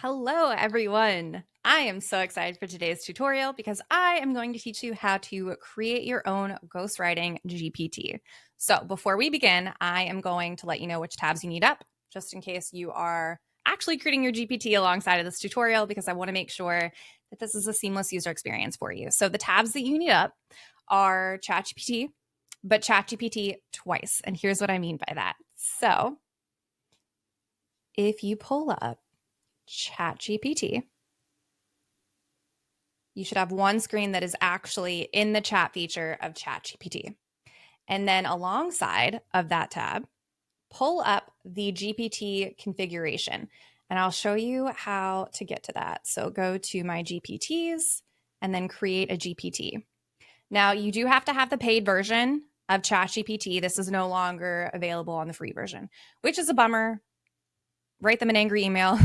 Hello, everyone. I am so excited for today's tutorial because I am going to teach you how to create your own ghostwriting GPT. So before we begin, I am going to let you know which tabs you need up, just in case you are actually creating your GPT alongside of this tutorial, because I want to make sure that this is a seamless user experience for you. So the tabs that you need up are ChatGPT, but ChatGPT twice. And here's what I mean by that. So if you pull up ChatGPT, you should have one screen that is actually in the chat feature of ChatGPT. And then alongside of that tab, pull up the GPT configuration. And I'll show you how to get to that. So go to my GPTs and then create a GPT. Now, you do have to have the paid version of ChatGPT. This is no longer available on the free version, which is a bummer. Write them an angry email.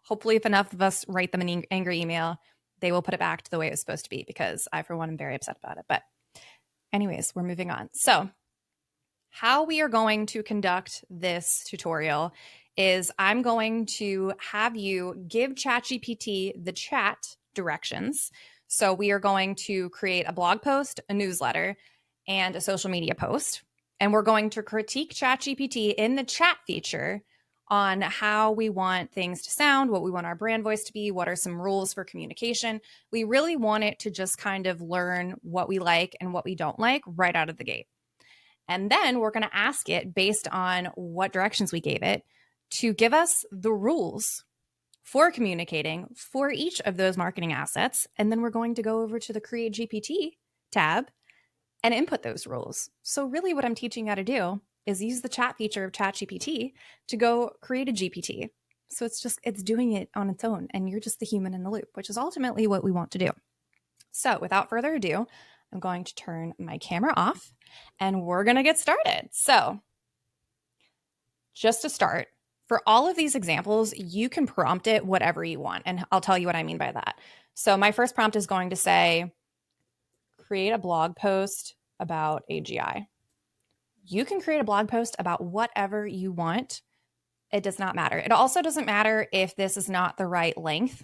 Hopefully, if enough of us write them an angry email, they will put it back to the way it was supposed to be, because I, for one, am very upset about it. But anyways, we're moving on. So how we are going to conduct this tutorial is I'm going to have you give ChatGPT the chat directions. So we are going to create a blog post, a newsletter, and a social media post. And we're going to critique ChatGPT in the chat feature on how we want things to sound, what we want our brand voice to be, what are some rules for communication. We really want it to just kind of learn what we like and what we don't like right out of the gate. And then we're going to ask it, based on what directions we gave it, to give us the rules for communicating for each of those marketing assets. And then we're going to go over to the Create GPT tab and input those rules. So really what I'm teaching you how to do is use the chat feature of ChatGPT to go create a GPT. So it's doing it on its own, and you're just the human in the loop, which is ultimately what we want to do. So without further ado, I'm going to turn my camera off and we're going to get started. So just to start, for all of these examples, you can prompt it whatever you want. And I'll tell you what I mean by that. So my first prompt is going to say, create a blog post about AGI. You can create a blog post about whatever you want. It does not matter. It also doesn't matter if this is not the right length,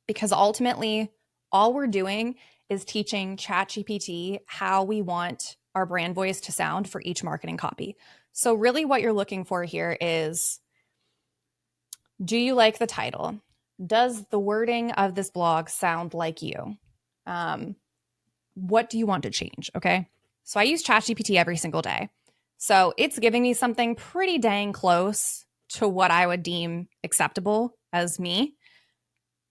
because ultimately all we're doing is teaching ChatGPT how we want our brand voice to sound for each marketing copy. So really what you're looking for here is, do you like the title? Does the wording of this blog sound like you? What do you want to change? Okay. So I use ChatGPT every single day. So it's giving me something pretty dang close to what I would deem acceptable as me.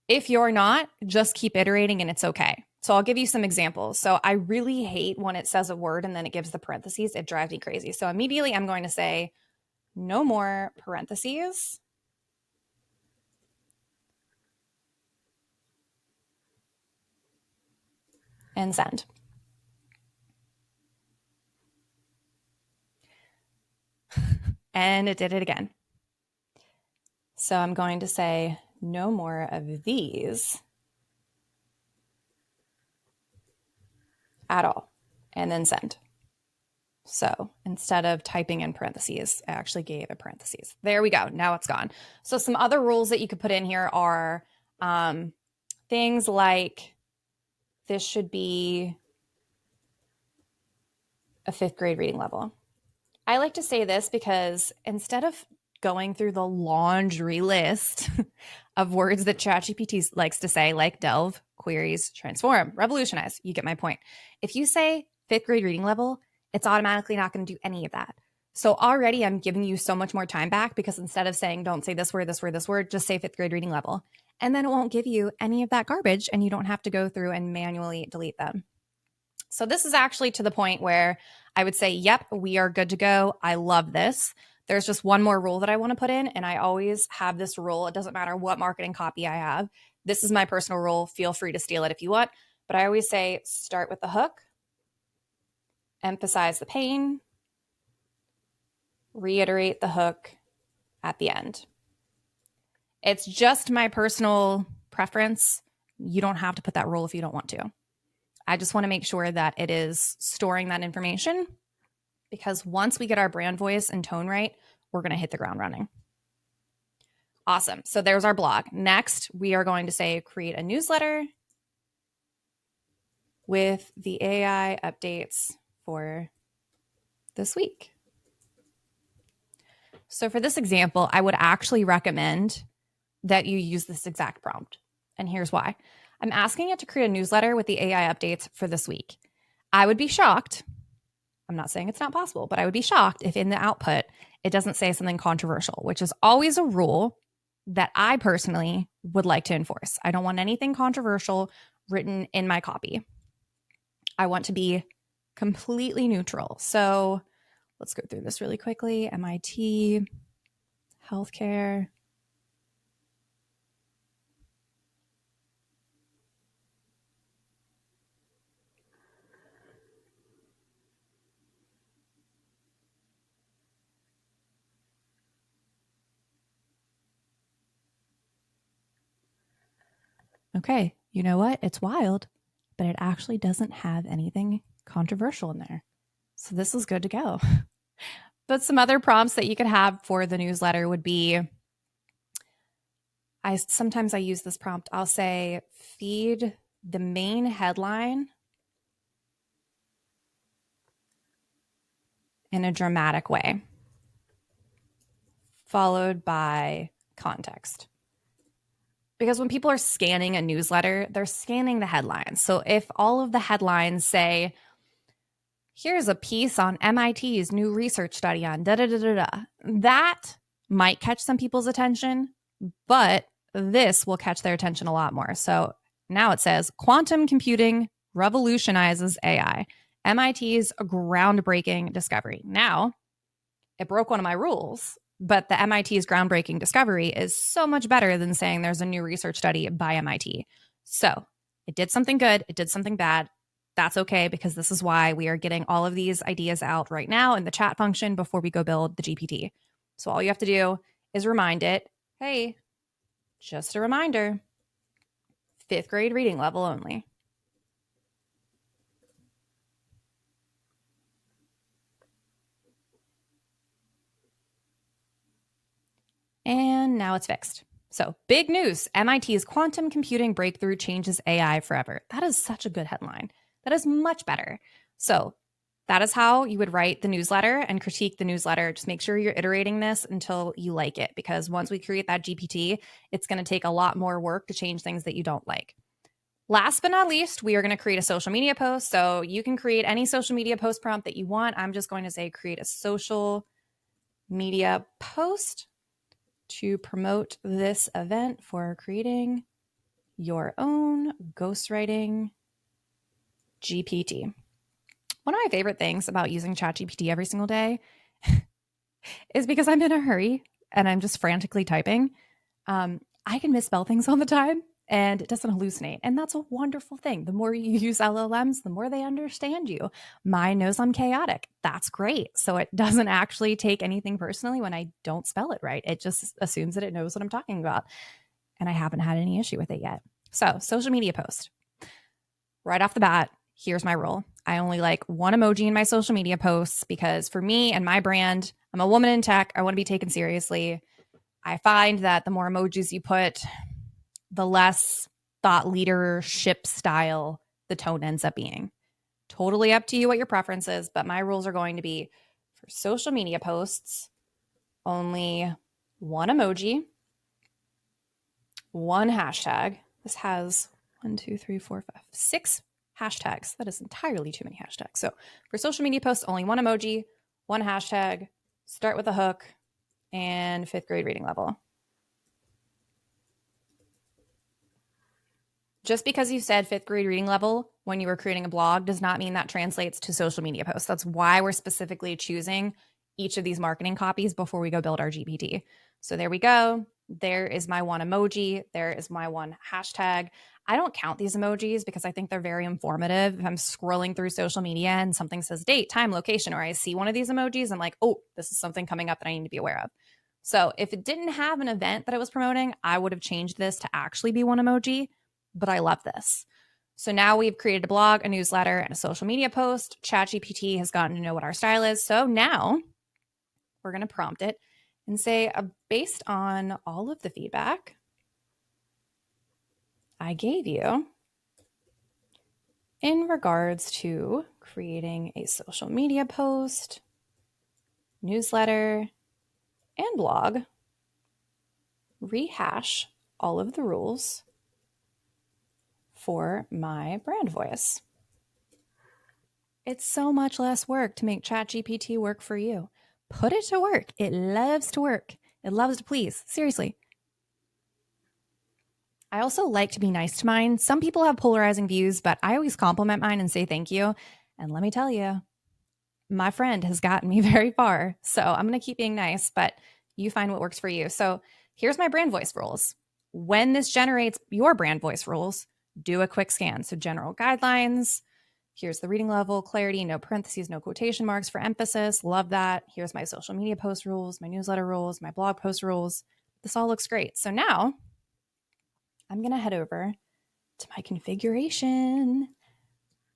If you're not, just keep iterating and it's okay. So I'll give you some examples. So I really hate when it says a word and then it gives the parentheses. It drives me crazy. So immediately I'm going to say, no more parentheses. And send. And it did it again. So I'm going to say, no more of these at all, and then send. So instead of typing in parentheses, I actually gave a parentheses. There we go. Now it's gone. So some other rules that you could put in here are things like, this should be a 5th grade reading level. I like to say this because instead of going through the laundry list of words that ChatGPT likes to say, like delve, queries, transform, revolutionize, you get my point. If you say 5th grade reading level, it's automatically not going to do any of that. So already I'm giving you so much more time back, because instead of saying, don't say this word, this word, this word, just say 5th grade reading level. And then it won't give you any of that garbage and you don't have to go through and manually delete them. So this is actually to the point where I would say, yep, we are good to go. I love this. There's just one more rule that I want to put in, and I always have this rule. It doesn't matter what marketing copy I have. This is my personal rule. Feel free to steal it if you want. But I always say, start with the hook, emphasize the pain, reiterate the hook at the end. It's just my personal preference. You don't have to put that rule if you don't want to. I just want to make sure that it is storing that information, because once we get our brand voice and tone right, we're going to hit the ground running. Awesome. So there's our blog. Next, we are going to say create a newsletter with the AI updates for this week. So for this example, I would actually recommend that you use this exact prompt. And here's why. I'm asking it to create a newsletter with the AI updates for this week. I would be shocked. I'm not saying it's not possible, but I would be shocked if in the output it doesn't say something controversial, which is always a rule that I personally would like to enforce. I don't want anything controversial written in my copy. I want to be completely neutral. So let's go through this really quickly. MIT, healthcare. Okay, you know what? It's wild, but it actually doesn't have anything controversial in there. So this is good to go. But some other prompts that you could have for the newsletter would be, sometimes I use this prompt. I'll say, feed the main headline in a dramatic way, followed by context. Because when people are scanning a newsletter, they're scanning the headlines. So if all of the headlines say, here's a piece on MIT's new research study on da-da-da-da-da, that might catch some people's attention, but this will catch their attention a lot more. So now it says, quantum computing revolutionizes AI. MIT's groundbreaking discovery. Now, it broke one of my rules, but the MIT's groundbreaking discovery is so much better than saying there's a new research study by MIT. So it did something good, it did something bad. That's okay, because this is why we are getting all of these ideas out right now in the chat function before we go build the GPT. So all you have to do is remind it, hey, just a reminder, 5th grade reading level only. And now it's fixed. So big news, MIT's quantum computing breakthrough changes AI forever. That is such a good headline. That is much better. So that is how you would write the newsletter and critique the newsletter. Just make sure you're iterating this until you like it, because once we create that GPT, it's going to take a lot more work to change things that you don't like. Last but not least, we are going to create a social media post. So you can create any social media post prompt that you want. I'm just going to say create a social media post to promote this event for creating your own ghostwriting GPT. One of my favorite things about using ChatGPT every single day is because I'm in a hurry and I'm just frantically typing. I can misspell things all the time and it doesn't hallucinate. And that's a wonderful thing. The more you use LLMs, the more they understand you. Mine knows I'm chaotic. That's great. So it doesn't actually take anything personally when I don't spell it right. It just assumes that it knows what I'm talking about. And I haven't had any issue with it yet. So social media post. Right off the bat, here's my rule. I only like one emoji in my social media posts because for me and my brand, I'm a woman in tech. I want to be taken seriously. I find that the more emojis you put, the less thought leadership style the tone ends up being. Totally up to you what your preference is, but my rules are going to be for social media posts, only one emoji, one hashtag. This has 6 hashtags. That is entirely too many hashtags. So for social media posts, only one emoji, one hashtag, start with a hook, and 5th grade reading level. Just because you said 5th grade reading level when you were creating a blog does not mean that translates to social media posts. That's why we're specifically choosing each of these marketing copies before we go build our GPT. So there we go. There is my one emoji. There is my one hashtag. I don't count these emojis because I think they're very informative. If I'm scrolling through social media and something says date, time, location, or I see one of these emojis, I'm like, oh, this is something coming up that I need to be aware of. So if it didn't have an event that I was promoting, I would have changed this to actually be one emoji, but I love this. So now we've created a blog, a newsletter, and a social media post. ChatGPT has gotten to know what our style is. So now we're going to prompt it. and say, based on all of the feedback I gave you in regards to creating a social media post, newsletter, and blog, rehash all of the rules for my brand voice. It's so much less work to make ChatGPT work for you. Put it to work. It loves to work. It loves to please. Seriously. I also like to be nice to mine. Some people have polarizing views, but I always compliment mine and say thank you. And let me tell you, my friend has gotten me very far. So I'm going to keep being nice, but you find what works for you. So here's my brand voice rules. When this generates your brand voice rules, do a quick scan. So general guidelines. Here's the reading level, clarity, no parentheses, no quotation marks for emphasis. Love that. Here's my social media post rules, my newsletter rules, my blog post rules. This all looks great. So now I'm going to head over to my configuration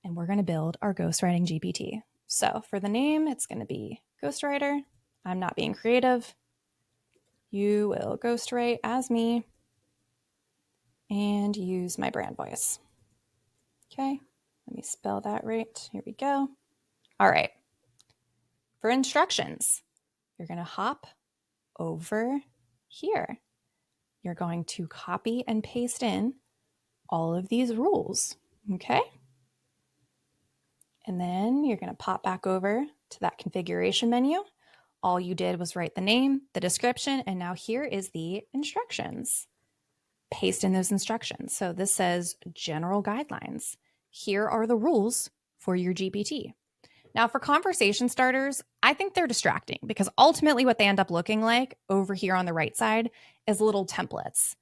and we're going to build our ghostwriting GPT. So for the name, it's going to be ghostwriter. I'm not being creative. You will ghostwrite as me and use my brand voice. Okay, let me spell that right. Here we go. All right. For instructions, you're going to hop over here. You're going to copy and paste in all of these rules, okay? And then you're going to pop back over to that configuration menu. All you did was write the name, the description, and now here is the instructions. Paste in those instructions. So this says general guidelines. Here are the rules for your GPT. Now for conversation starters, I think they're distracting because ultimately what they end up looking like over here on the right side is little templates.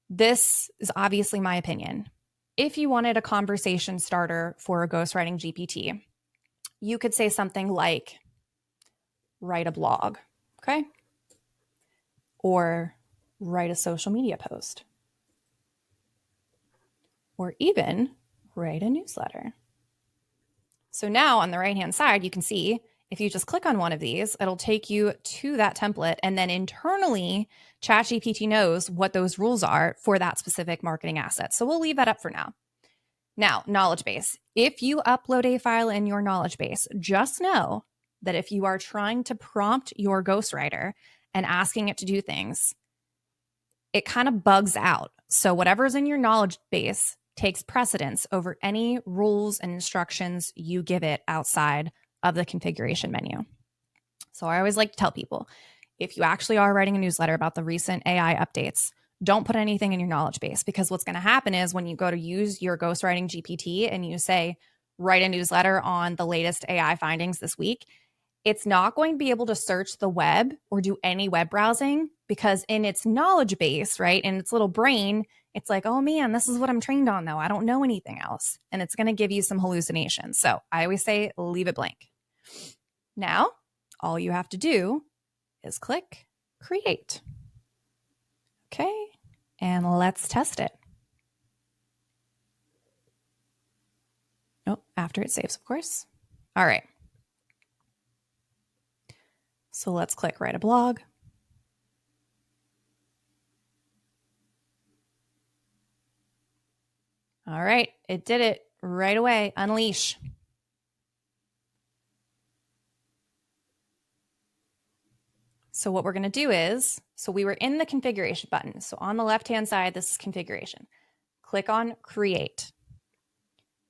This is obviously my opinion. If you wanted a conversation starter for a ghostwriting GPT, you could say something like, write a blog, okay? Or write a social media post. Or even write a newsletter. So now on the right-hand side, you can see if you just click on one of these, it'll take you to that template. And then internally, ChatGPT knows what those rules are for that specific marketing asset. So we'll leave that up for now. Now, knowledge base. If you upload a file in your knowledge base, just know that if you are trying to prompt your ghostwriter and asking it to do things, it kind of bugs out. So whatever's in your knowledge base takes precedence over any rules and instructions you give it outside of the configuration menu. So I always like to tell people, if you actually are writing a newsletter about the recent AI updates, don't put anything in your knowledge base, because what's going to happen is when you go to use your ghostwriting GPT and you say, write a newsletter on the latest AI findings this week, it's not going to be able to search the web or do any web browsing, because in its knowledge base, right, in its little brain, it's like, oh man, this is what I'm trained on though. I don't know anything else. And it's going to give you some hallucinations. So I always say, leave it blank. Now, all you have to do is click create. Okay, and let's test it. Oh, after it saves, of course. All right. So let's click write a blog. All right, it did it right away. Unleash. So what we're going to do is, so we were in the configuration button. So on the left-hand side, this is configuration. Click on create.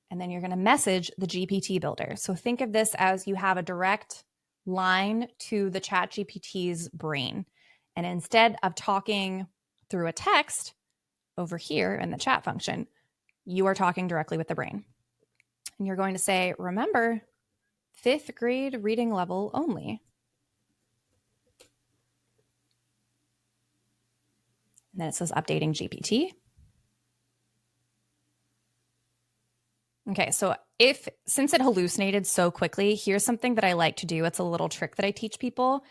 And then you're going to message the GPT builder. So think of this as you have a direct line to the ChatGPT's brain. And instead of talking through a text over here in the chat function, you are talking directly with the brain. And you're going to say, remember, 5th grade reading level only. And then it says updating GPT. Okay, so since it hallucinated so quickly, here's something that I like to do. It's a little trick that I teach people.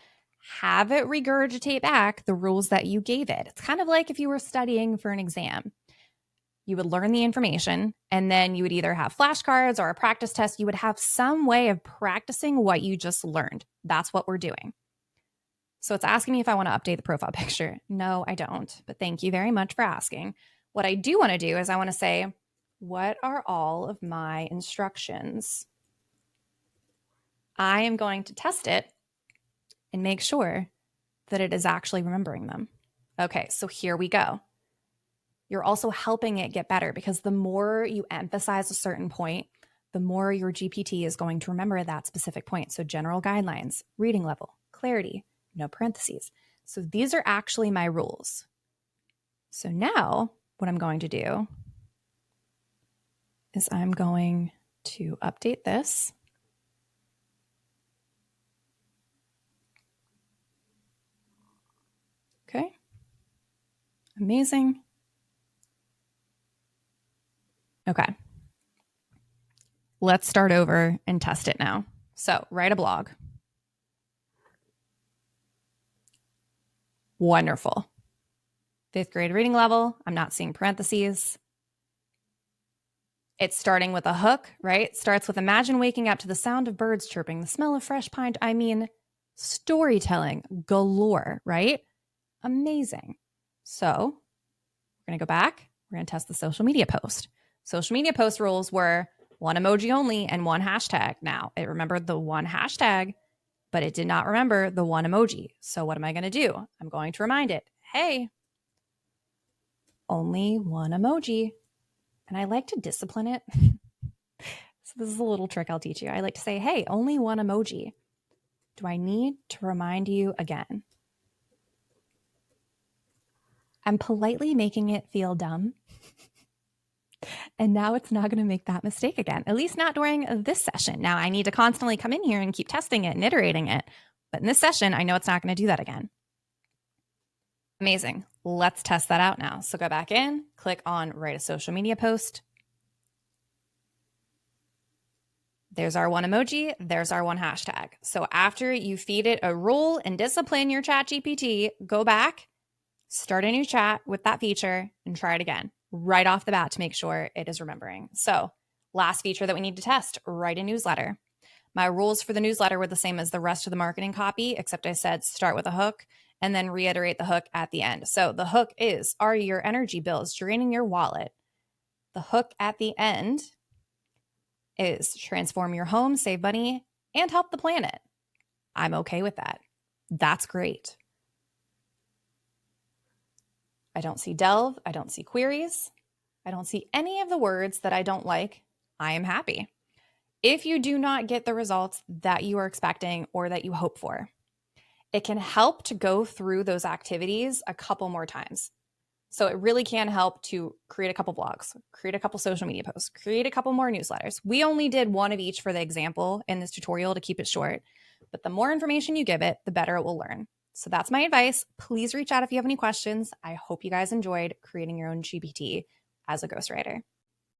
Have it regurgitate back the rules that you gave it. It's kind of like if you were studying for an exam. You would learn the information, and then you would either have flashcards or a practice test. You would have some way of practicing what you just learned. That's what we're doing. So it's asking me if I want to update the profile picture. No, I don't, but thank you very much for asking. What I do want to do is I want to say, what are all of my instructions? I am going to test it and make sure that it is actually remembering them. Okay, so here we go. You're also helping it get better because the more you emphasize a certain point, the more your GPT is going to remember that specific point. So general guidelines, reading level, clarity, no parentheses. So these are actually my rules. So now what I'm going to do is I'm going to update this. Okay. Amazing. Okay. Let's start over and test it now. So write a blog. Wonderful. 5th grade reading level. I'm not seeing parentheses. It's starting with a hook, right? It starts with imagine waking up to the sound of birds chirping, the smell of fresh pine. I mean, storytelling galore, right? Amazing. So we're going to go back. We're going to test the social media post. Social media post rules were 1 emoji only and 1 hashtag. Now, it remembered the 1 hashtag, but it did not remember the 1 emoji. So what am I going to do? I'm going to remind it, hey, only 1 emoji. And I like to discipline it. So this is a little trick I'll teach you. I like to say, hey, only 1 emoji. Do I need to remind you again? I'm politely making it feel dumb. And now it's not going to make that mistake again, at least not during this session. Now I need to constantly come in here and keep testing it and iterating it. But in this session, I know it's not going to do that again. Amazing. Let's test that out now. So go back in, click on write a social media post. There's our 1 emoji. There's our 1 hashtag. So after you feed it a rule and discipline your ChatGPT, go back, start a new chat with that feature and try it again right off the bat to make sure it is remembering. So last feature that we need to test, write a newsletter. My rules for the newsletter were the same as the rest of the marketing copy, except I said start with a hook and then reiterate the hook at the end. So the hook is, are your energy bills draining your wallet? The hook at the end is transform your home, save money, and help the planet. I'm okay with that. That's great. I don't see delve. I don't see queries. I don't see any of the words that I don't like. I am happy. If you do not get the results that you are expecting or that you hope for, it can help to go through those activities a couple more times. So it really can help to create a couple blogs, create a couple social media posts, create a couple more newsletters. We only did 1 of each for the example in this tutorial to keep it short, but the more information you give it, the better it will learn. So that's my advice. Please reach out if you have any questions. I hope you guys enjoyed creating your own GPT as a ghostwriter.